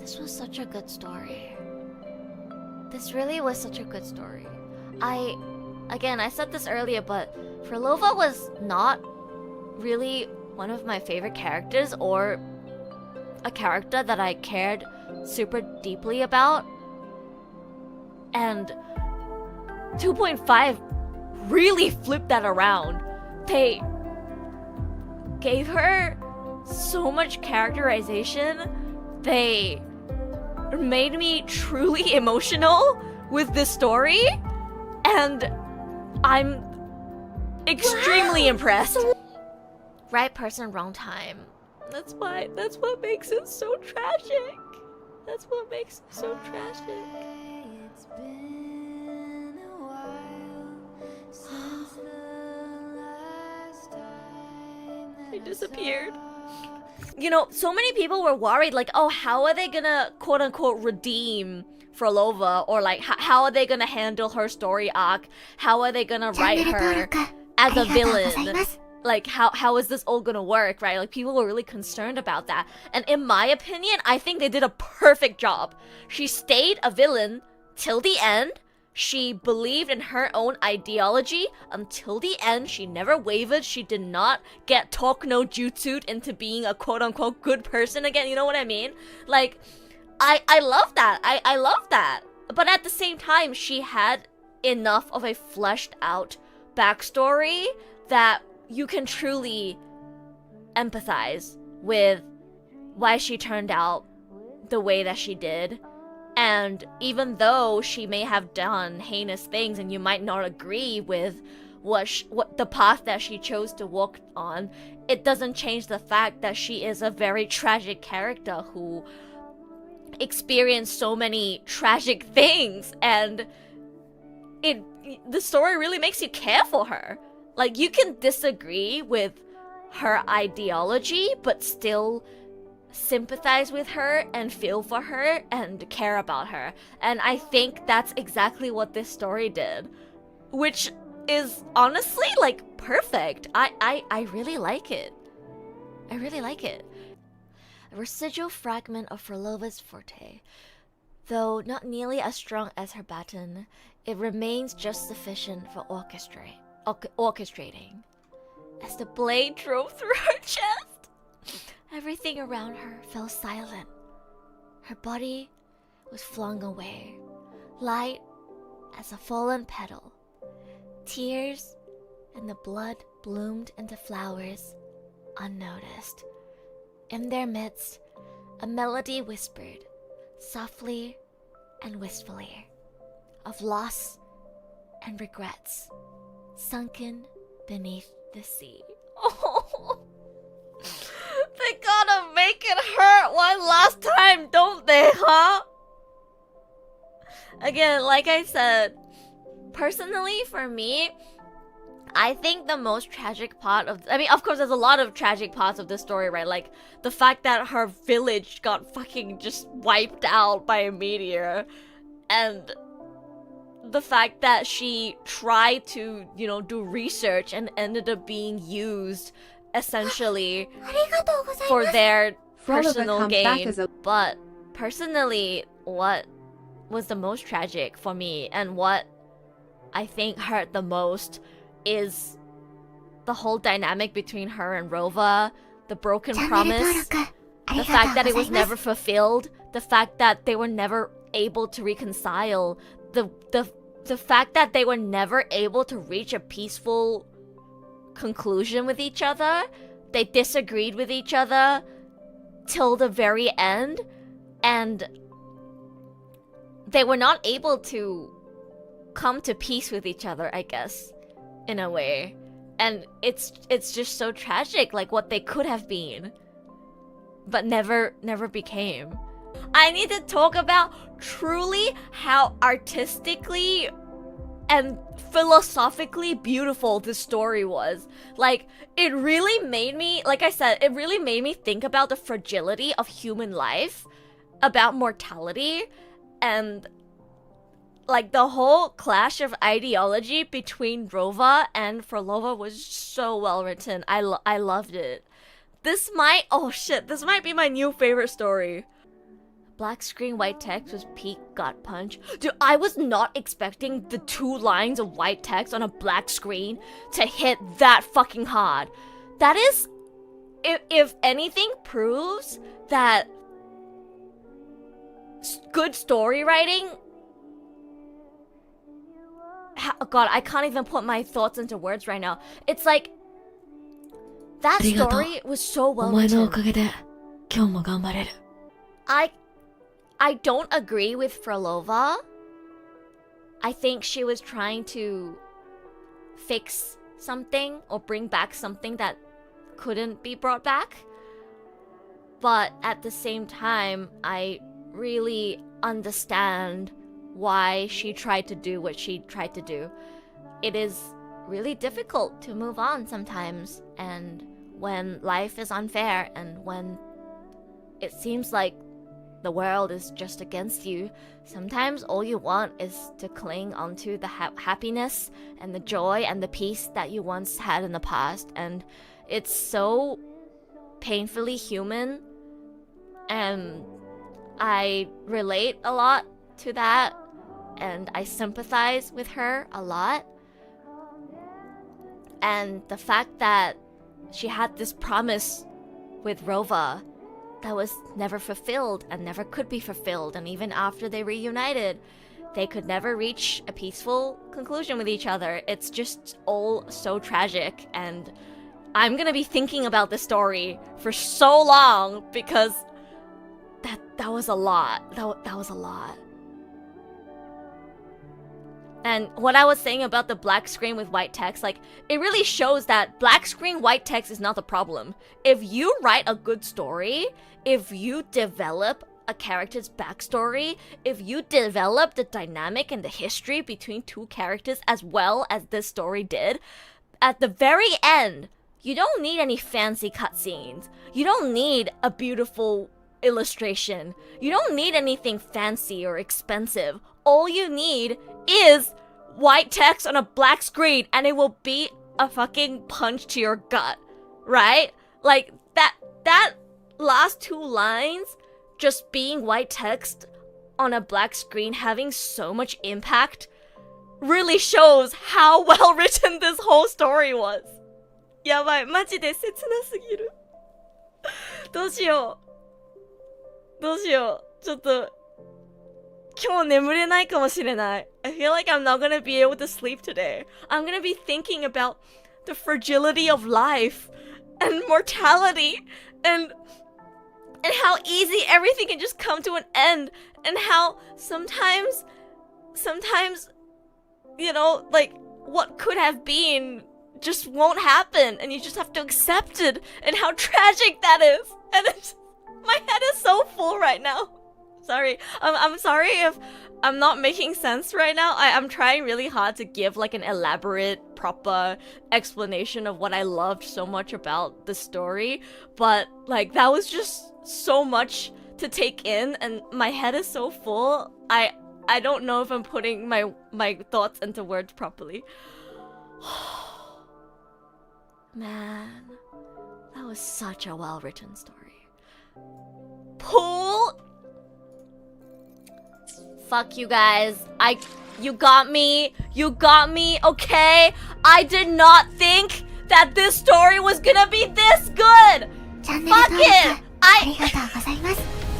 This was such a good story. This really was such a good story. I said this earlier, but Frolova was not really one of my favorite characters or a character that I cared super deeply about. And 2.5 really flipped that around. They gave her so much characterization. They made me truly emotional with this story, and I'm extremely impressed. Right person, wrong time. That's what makes it so tragic. That's what makes it so tragic. It's been a while since the last time that They I disappeared. saw You know, so many people were worried, like, oh, how are they gonna quote-unquote redeem Frolova? Or like, how are they gonna handle her story arc? How are they gonna write her as a villain? Like, how is this all gonna work, right? Like, people were really concerned about that. And in my opinion, I think they did a perfect job. She stayed a villain till the end. She believed in her own ideology until the end. She never wavered. She did not get talk no jutsu'd into being a quote-unquote good person again. You know what I mean? Like, I love that. I love that. But at the same time, she had enough of a fleshed out backstory that you can truly empathize with why she turned out the way that she did. And even though she may have done heinous things and you might not agree with what the path that she chose to walk on, it doesn't change the fact that she is a very tragic character who experienced so many tragic things, and the story really makes you care for her. Like, you can disagree with her ideology, but still sympathize with her and feel for her and care about her. And I think that's exactly what this story did, which is honestly like perfect. I really like it. I really like it. A residual fragment of Frolova's forte. Though not nearly as strong as her baton, it remains just sufficient for orchestrating. As the blade drove through her chest, everything around her fell silent. Her body was flung away, light as a fallen petal. Tears and the blood bloomed into flowers, unnoticed. In their midst, a melody whispered, softly and wistfully, of loss and regrets, sunken beneath the sea. Oh, they gotta make it hurt one last time, don't they, huh? Again, like I said, personally for me, I think the most tragic part of... I mean, of course, there's a lot of tragic parts of this story, right? Like, the fact that her village got fucking just wiped out by a meteor. And the fact that she tried to, you know, do research and ended up being used, essentially, for their personal gain. But, personally, what was the most tragic for me, and what I think hurt the most, is the whole dynamic between her and Rova, the broken promise, the fact that it was never fulfilled, the fact that they were never able to reconcile, the fact that they were never able to reach a peaceful conclusion with each other. They disagreed with each other till the very end, and they were not able to come to peace with each other, I guess, in a way. And it's just so tragic, like what they could have been, but never became. I need to talk about truly how artistically and philosophically beautiful this story was. Like, it really made me, like I said, it really made me think about the fragility of human life, about mortality, and like the whole clash of ideology between Rova and Frolova was so well written. I loved it. This might be my new favorite story. Black screen, white text was peak gut punch. Dude, I was not expecting the 2 lines of white text on a black screen to hit that fucking hard. That is, if anything proves that good story writing. God, I can't even put my thoughts into words right now. It's like that story was so well お前のお written. かげで今日も頑張れる。 I don't agree with Frolova. I think she was trying to fix something or bring back something that couldn't be brought back. But at the same time, I really understand why she tried to do what she tried to do. It is really difficult to move on sometimes, and when life is unfair and when it seems like the world is just against you, sometimes all you want is to cling onto the happiness and the joy and the peace that you once had in the past. And it's so painfully human, and I relate a lot to that, and I sympathize with her a lot. And the fact that she had this promise with Rova that was never fulfilled and never could be fulfilled, and even after they reunited, they could never reach a peaceful conclusion with each other. It's just all so tragic, and I'm gonna be thinking about this story for so long because that was a lot. That was a lot. And what I was saying about the black screen with white text, like, it really shows that black screen, white text is not the problem. If you write a good story, if you develop a character's backstory, if you develop the dynamic and the history between 2 characters as well as this story did, at the very end, you don't need any fancy cutscenes. You don't need a beautiful illustration. You don't need anything fancy or expensive. All you need is white text on a black screen, and it will be a fucking punch to your gut, right? Like that last 2 lines just being white text on a black screen having so much impact really shows how well written this whole story was. やばい、マジで切なすぎる。どうしよう。どうしよう。ちょっと今日眠れないかもしれない。I feel like I'm not gonna be able to sleep today. I'm gonna be thinking about the fragility of life and mortality and how easy everything can just come to an end, and how sometimes, you know, like, what could have been just won't happen, and you just have to accept it, and how tragic that is. And my head is so full right now. Sorry. I'm sorry if I'm not making sense right now. I'm trying really hard to give like an elaborate, proper explanation of what I loved so much about the story, but like that was just so much to take in, and my head is so full. I don't know if I'm putting my thoughts into words properly. Man, that was such a well-written story. Pool. Fuck you guys. You got me, okay? I did not think that this story was gonna be this good! チャンネル Fuck 登録 it! ありがとうございます。